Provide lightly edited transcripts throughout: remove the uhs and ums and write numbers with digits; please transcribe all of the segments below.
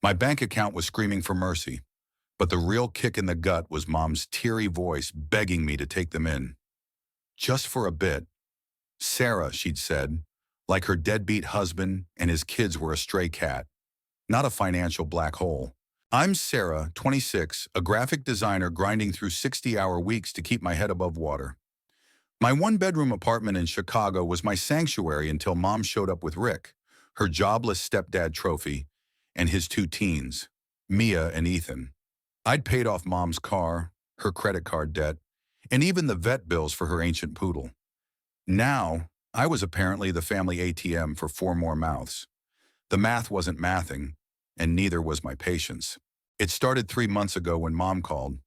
My bank account was screaming for mercy, but the real kick in the gut was Mom's teary voice begging me to take them in. Just for a bit. Sarah, she'd said, like her deadbeat husband and his kids were a stray cat, not a financial black hole. I'm Sarah, 26, a graphic designer grinding through 60-hour weeks to keep my head above water. My one-bedroom apartment in Chicago was my sanctuary until Mom showed up with Rick, her jobless stepdad trophy, and his two teens, Mia and Ethan. I'd paid off Mom's car, her credit card debt, and even the vet bills for her ancient poodle. Now, I was apparently the family ATM for four more mouths. The math wasn't mathing, and neither was my patience. It started 3 months ago when Mom called,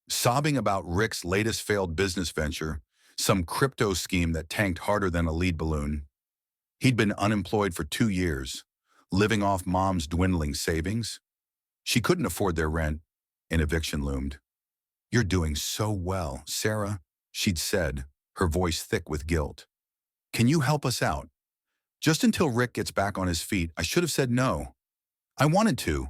sobbing about Rick's latest failed business venture, some crypto scheme that tanked harder than a lead balloon. He'd been unemployed for 2 years, living off Mom's dwindling savings. She couldn't afford their rent, and eviction loomed. "You're doing so well, Sarah," she'd said, her voice thick with guilt. "Can you help us out?" Just until Rick gets back on his feet, I should have said no. I wanted to,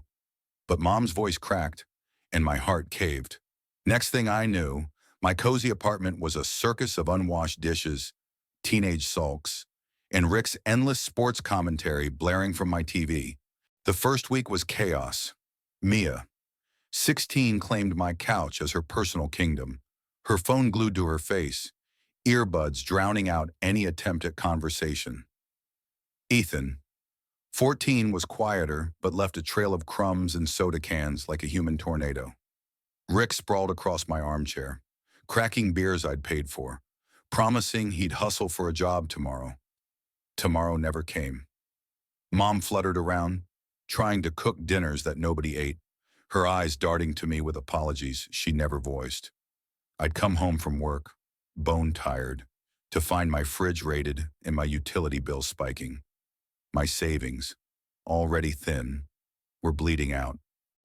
but Mom's voice cracked, and my heart caved. Next thing I knew, my cozy apartment was a circus of unwashed dishes, teenage sulks, and Rick's endless sports commentary blaring from my TV. The first week was chaos. Mia, 16, claimed my couch as her personal kingdom, her phone glued to her face, earbuds drowning out any attempt at conversation. Ethan, 14, was quieter but left a trail of crumbs and soda cans like a human tornado. Rick sprawled across my armchair, cracking beers I'd paid for, promising he'd hustle for a job tomorrow. Tomorrow never came. Mom fluttered around, trying to cook dinners that nobody ate, her eyes darting to me with apologies she never voiced. I'd come home from work, bone-tired, to find my fridge raided and my utility bills spiking. My savings, already thin, were bleeding out.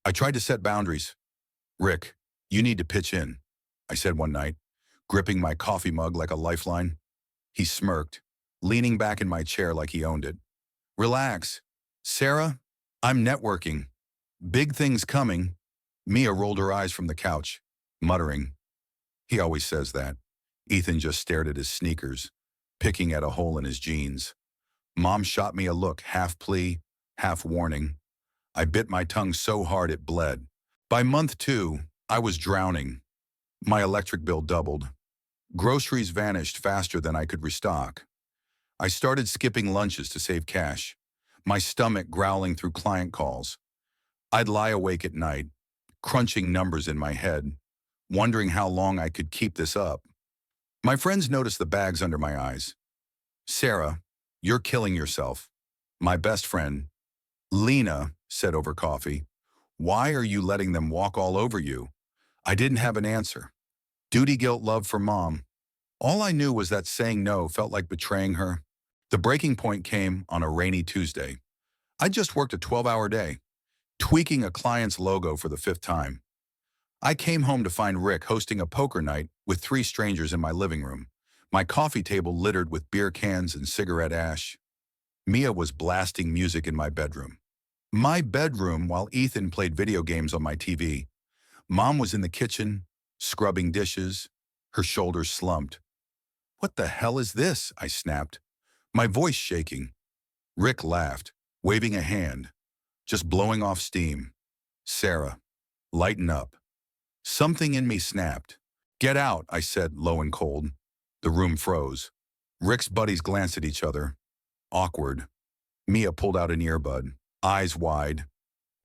I tried to set boundaries. "Rick, you need to pitch in," I said one night, gripping my coffee mug like a lifeline. He smirked, leaning back in my chair like he owned it. "Relax. Sarah, I'm networking. Big things coming." Mia rolled her eyes from the couch, muttering, "He always says that." Ethan just stared at his sneakers, picking at a hole in his jeans. Mom shot me a look, half plea, half warning. I bit my tongue so hard it bled. By month 2, I was drowning. My electric bill doubled. Groceries vanished faster than I could restock. I started skipping lunches to save cash, my stomach growling through client calls. I'd lie awake at night, crunching numbers in my head, wondering how long I could keep this up. My friends noticed the bags under my eyes. "Sarah, you're killing yourself." My best friend, Lena, said over coffee, "Why are you letting them walk all over you?" I didn't have an answer. Duty, guilt, love for Mom. All I knew was that saying no felt like betraying her. The breaking point came on a rainy Tuesday. I just worked a 12-hour day, tweaking a client's logo for the 5th time. I came home to find Rick hosting a poker night with 3 strangers in my living room, my coffee table littered with beer cans and cigarette ash. Mia was blasting music in my bedroom. While Ethan played video games on my TV. Mom was in the kitchen, scrubbing dishes, her shoulders slumped. "What the hell is this?" I snapped, my voice shaking. Rick laughed, waving a hand, just blowing off steam. "Sarah, lighten up." Something in me snapped. "Get out," I said, low and cold. The room froze. Rick's buddies glanced at each other. Awkward. Mia pulled out an earbud, eyes wide.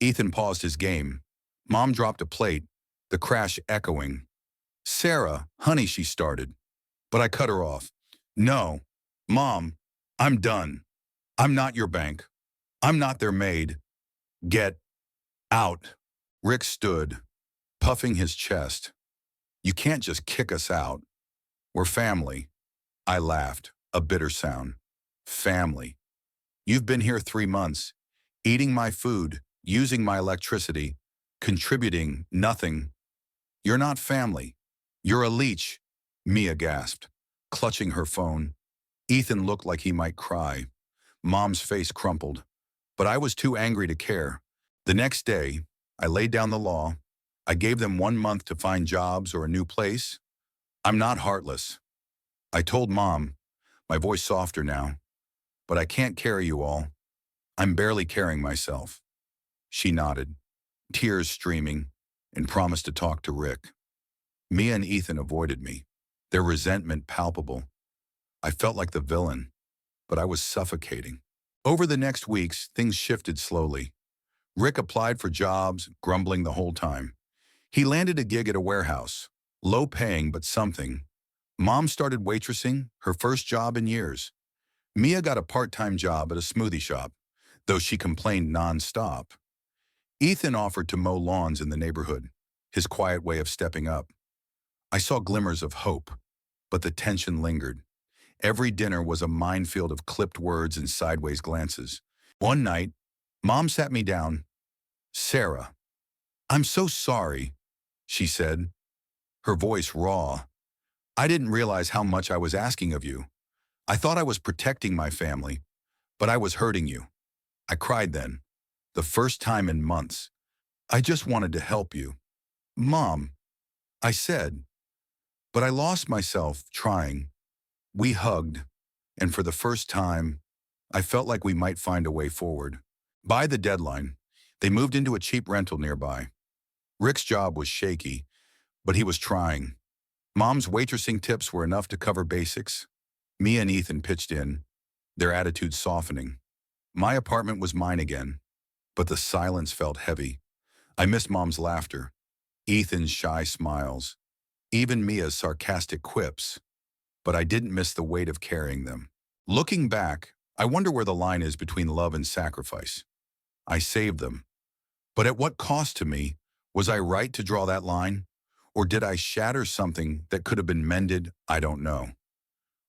Ethan paused his game. Mom dropped a plate, the crash echoing. "Sarah, honey," she started. But I cut her off. "No, Mom, I'm done. I'm not your bank. I'm not their maid. Get out." Rick stood, puffing his chest. "You can't just kick us out. We're family." I laughed, a bitter sound. "Family. You've been here 3 months, eating my food, using my electricity, contributing nothing. You're not family. You're a leech," Mia gasped, clutching her phone. Ethan looked like he might cry. Mom's face crumpled, but I was too angry to care. The next day, I laid down the law. I gave them 1 month to find jobs or a new place. I'm not heartless. I told Mom, my voice softer now, but I can't carry you all. I'm barely carrying myself. She nodded, tears streaming, and promised to talk to Rick. Mia and Ethan avoided me, their resentment palpable. I felt like the villain, but I was suffocating. Over the next weeks, things shifted slowly. Rick applied for jobs, grumbling the whole time. He landed a gig at a warehouse, low paying but something. Mom started waitressing, her first job in years. Mia got a part-time job at a smoothie shop, though she complained non-stop. Ethan offered to mow lawns in the neighborhood, his quiet way of stepping up. I saw glimmers of hope, but the tension lingered. Every dinner was a minefield of clipped words and sideways glances. One night, Mom sat me down. "Sarah, I'm so sorry," she said, her voice raw. "I didn't realize how much I was asking of you. I thought I was protecting my family, but I was hurting you." I cried then, the first time in months. "I just wanted to help you." "Mom," I said, but I lost myself trying. We hugged, and for the first time, I felt like we might find a way forward. By the deadline, they moved into a cheap rental nearby. Rick's job was shaky, but he was trying. Mom's waitressing tips were enough to cover basics. Mia and Ethan pitched in, their attitudes softening. My apartment was mine again, but the silence felt heavy. I missed Mom's laughter, Ethan's shy smiles, even Mia's sarcastic quips, but I didn't miss the weight of carrying them. Looking back, I wonder where the line is between love and sacrifice. I saved them, but at what cost to me? Was I right to draw that line? Or did I shatter something that could have been mended? I don't know.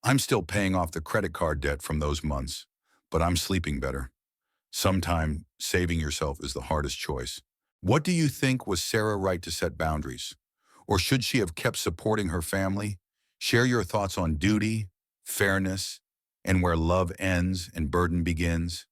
I'm still paying off the credit card debt from those months, but I'm sleeping better. Sometimes saving yourself is the hardest choice. What do you think? Was Sarah right to set boundaries? Or should she have kept supporting her family? Share your thoughts on duty, fairness, and where love ends and burden begins.